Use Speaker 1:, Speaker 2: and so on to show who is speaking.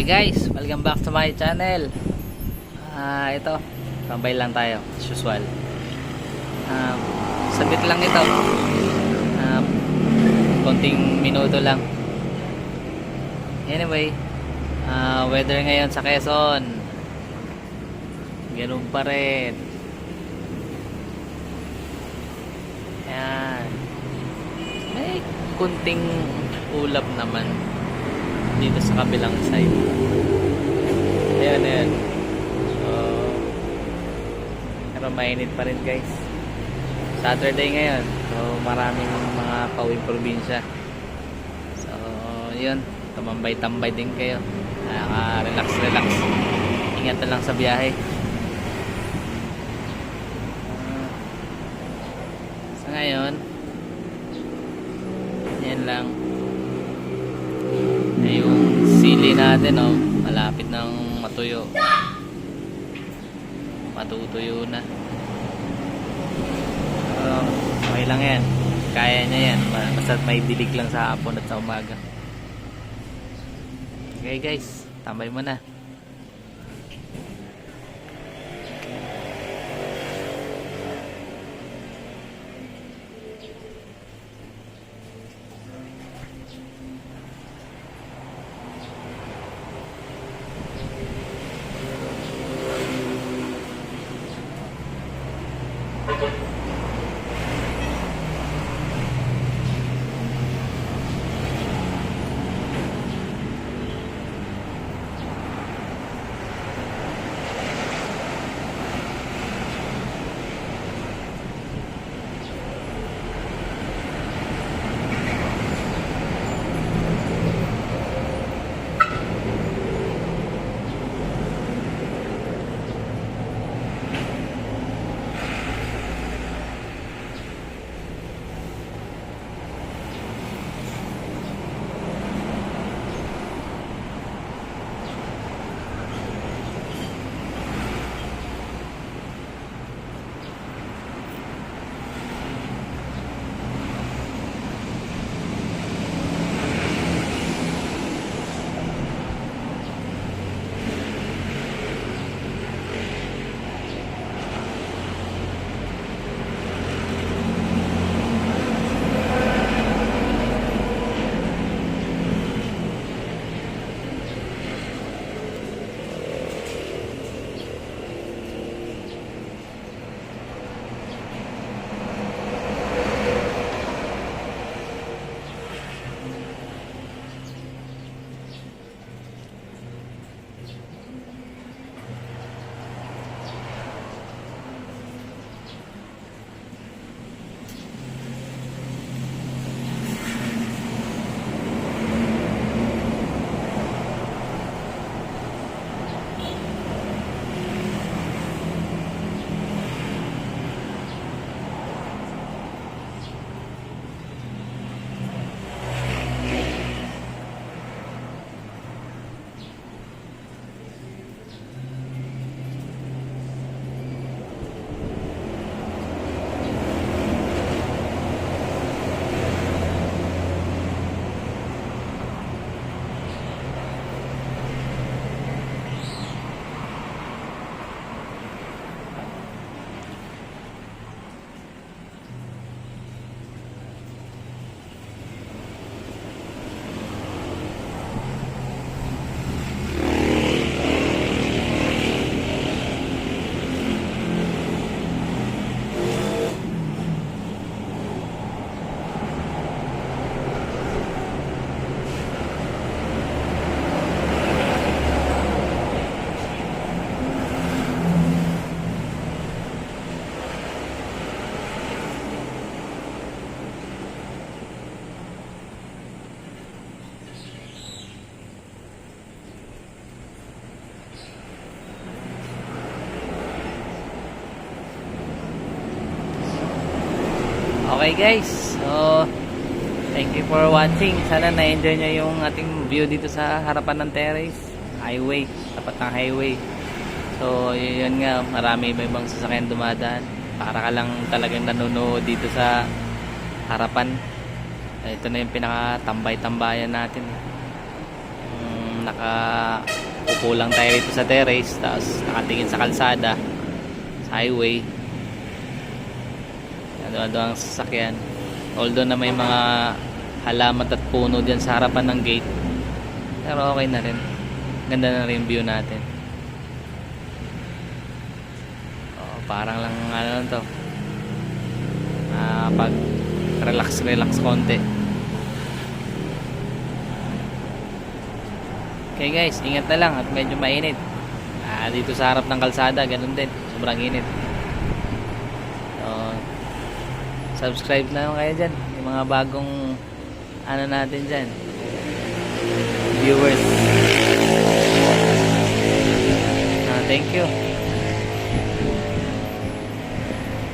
Speaker 1: Hey guys, welcome back to my channel. Ito, tambay lang tayo as usual. Sabit lang ito. Konting minuto lang. Anyway, weather ngayon sa Quezon, ganun pa rin. Ayan. May kunting ulap naman dito sa kabilang side. Ayan. So, pero mainit pa rin guys. Saturday ngayon. So, maraming mga pauwing probinsya. So, yun. Tumambay-tambay din kayo. Relax. Ingat na lang sa biyahe. Sa ngayon, yan lang. Yung sili natin, oh, malapit nang matuyo. Matutuyo na. Okay lang yan. Kaya niya yan. Basta may dilig lang sa hapon at sa umaga. Okay guys, tambay mo na. Okay guys, so thank you for watching. Sana na-enjoy nyo yung ating view dito sa harapan ng terrace highway, tapat ng highway. So yun nga, marami ibang sasakyan dumadaan. Para ka lang talagang nanonood dito sa harapan. Ito na yung pinaka tambay-tambayan natin. Nakaupo lang tayo dito sa terrace, tapos nakatingin sa kalsada, sa highway. Ano ang sasakyan. Although na may mga halaman at puno dyan sa harapan ng gate, pero okay na rin. Ganda na rin view natin. Parang lang ano to, pag relax konti. Okay guys, ingat na lang at medyo mainit. Dito sa harap ng kalsada, ganun din, sobrang init. So, subscribe na kayo dyan, yung mga bagong ano natin dyan, viewers. Thank you.